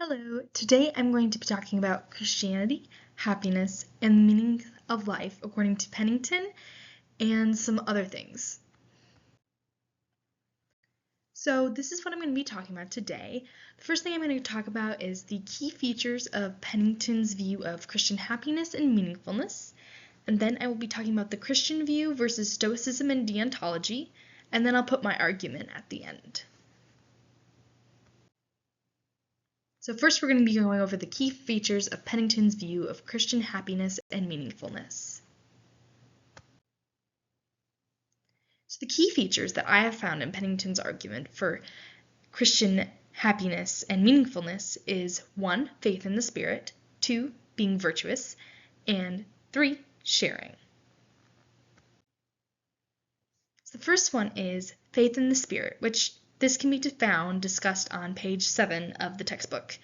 Hello, today I'm going to be talking about Christianity, happiness, and the meaning of life according to Pennington and some other things. So this is what I'm going to be talking about today. The first thing I'm going to talk about is the key features of Pennington's view of Christian happiness and meaningfulness. And then I will be talking about the Christian view versus Stoicism and deontology. And then I'll put my argument at the end. So first we're going to be going over the key features of Pennington's view of Christian happiness and meaningfulness. So the key features that I have found in Pennington's argument for Christian happiness and meaningfulness is 1. Faith in the Spirit, 2. Being virtuous, and 3. Sharing. So the first one is faith in the Spirit, which this can be found discussed on page 7 of the textbook.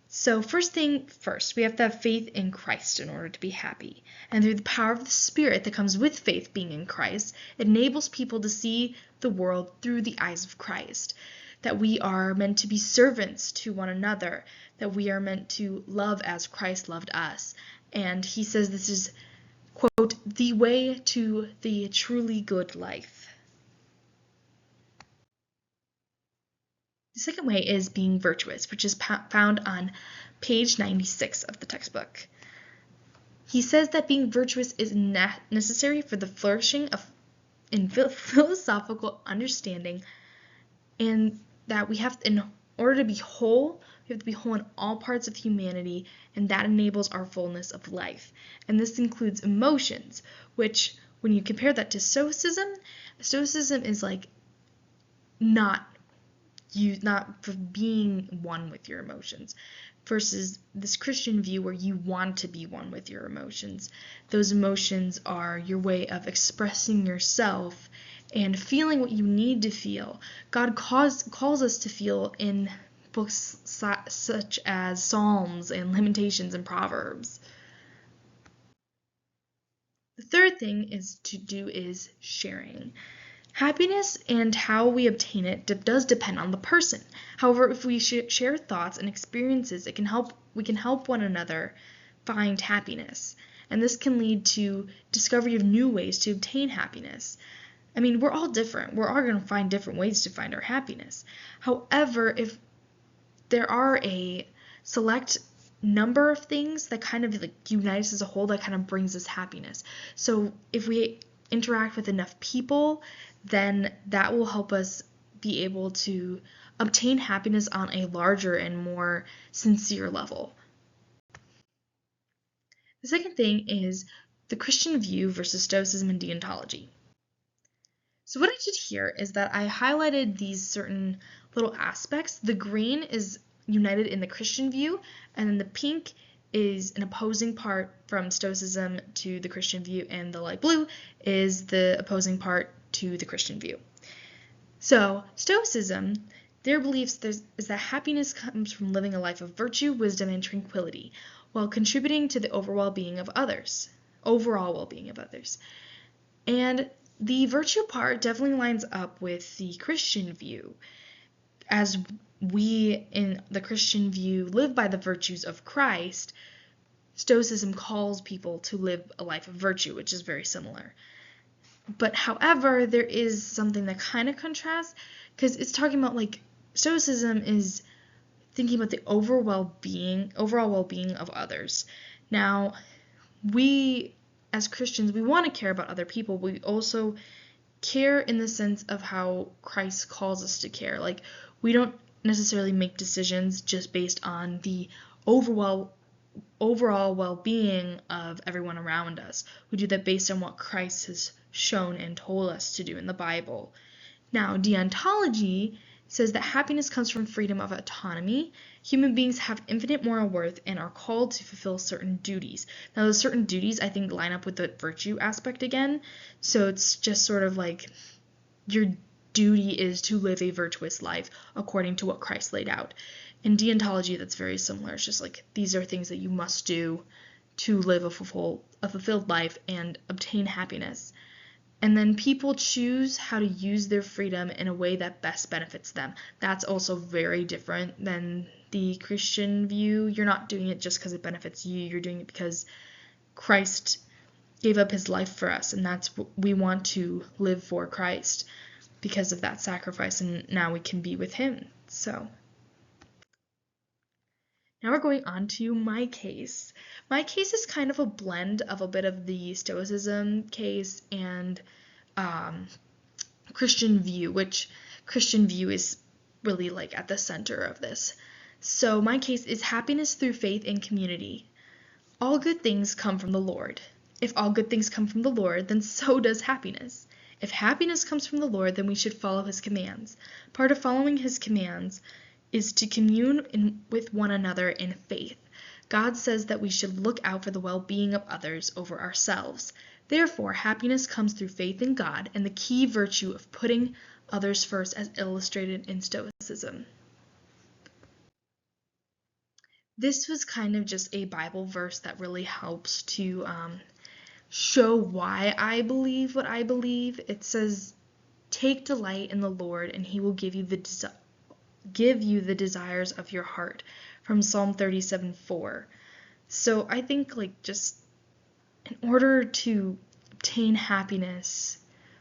So first thing first, we have to have faith in Christ in order to be happy. And through the power of the Spirit that comes with faith being in Christ, it enables people to see the world through the eyes of Christ. That we are meant to be servants to one another. That we are meant to love as Christ loved us. And he says this is, quote, the way to the truly good life. The second way is being virtuous, which is found on page 96 of the textbook. He says that being virtuous is necessary for the flourishing in philosophical understanding, and that we have, in order to be whole, we have to be whole in all parts of humanity, and that enables our fullness of life. And this includes emotions, which, when you compare that to Stoicism is like not for being one with your emotions, versus this Christian view where you want to be one with your emotions. Those emotions are your way of expressing yourself and feeling what you need to feel. God calls us to feel in books such as Psalms and Lamentations and Proverbs. The third thing is sharing. Happiness and how we obtain it does depend on the person. However, if we share thoughts and experiences, we can help one another find happiness. And this can lead to discovery of new ways to obtain happiness. I mean, we're all different. We're all going to find different ways to find our happiness. However, if there are a select number of things that kind of like unite us as a whole, that kind of brings us happiness. So if we interact with enough people, then that will help us be able to obtain happiness on a larger and more sincere level. The second thing is the Christian view versus Stoicism and deontology. So what I did here is that I highlighted these certain little aspects. The green is united in the Christian view, and then the pink is an opposing part from Stoicism to the Christian view, and the light blue is the opposing part to the Christian view. So Stoicism, their beliefs is that happiness comes from living a life of virtue, wisdom, and tranquility, while contributing to the overall well-being of others. And the virtue part definitely lines up with the Christian view, as we in the Christian view live by the virtues of Christ. Stoicism calls people to live a life of virtue, which is very similar. But however, there is something that kind of contrasts, because it's talking about, like, Stoicism is thinking about the overall well-being of others. Now, we as Christians, we want to care about other people, but we also care in the sense of how Christ calls us to care. Like, we don't necessarily make decisions just based on the overall well-being of everyone around us. We do that based on what Christ has shown and told us to do in the Bible. Now, deontology says that happiness comes from freedom of autonomy. Human beings have infinite moral worth and are called to fulfill certain duties. Now, those certain duties, I think, line up with the virtue aspect again. So it's just sort of like your duty is to live a virtuous life according to what Christ laid out. In deontology, that's very similar. It's just like these are things that you must do to live a fulfilled life and obtain happiness. And then people choose how to use their freedom in a way that best benefits them. That's also very different than the Christian view, you're not doing it just because it benefits you. You're doing it because Christ gave up his life for us, and that's what we want to live for Christ because of that sacrifice, and now we can be with him. So now we're going on to my case. My case is kind of a blend of a bit of the Stoicism case and Christian view, which Christian view is really like at the center of this. So my case is happiness through faith and community. All good things come from the Lord. If all good things come from the Lord, then so does happiness. If happiness comes from the Lord, then we should follow his commands. Part of following his commands is to commune with one another in faith. God says that we should look out for the well-being of others over ourselves. Therefore, happiness comes through faith in God and the key virtue of putting others first as illustrated in Stoicism. This was kind of just a Bible verse that really helps to show why I believe what I believe. It says, "Take delight in the Lord, and he will give you the desires of your heart," from Psalm 37:4. So I think just in order to obtain happiness,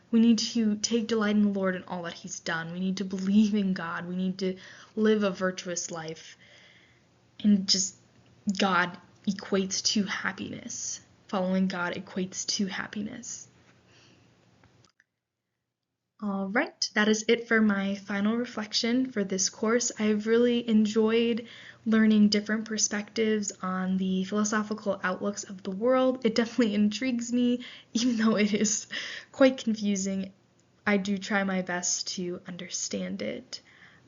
we need to take delight in the Lord and all that he's done. We need to believe in God. We need to live a virtuous life. And just God equates to happiness. Following God equates to happiness. All right, that is it for my final reflection for this course. I've really enjoyed learning different perspectives on the philosophical outlooks of the world. It definitely intrigues me, even though it is quite confusing. I do try my best to understand it.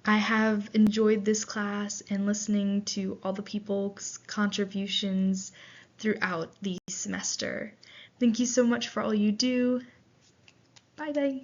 I have enjoyed this class and listening to all the people's contributions throughout the semester. Thank you so much for all you do. Bye-bye.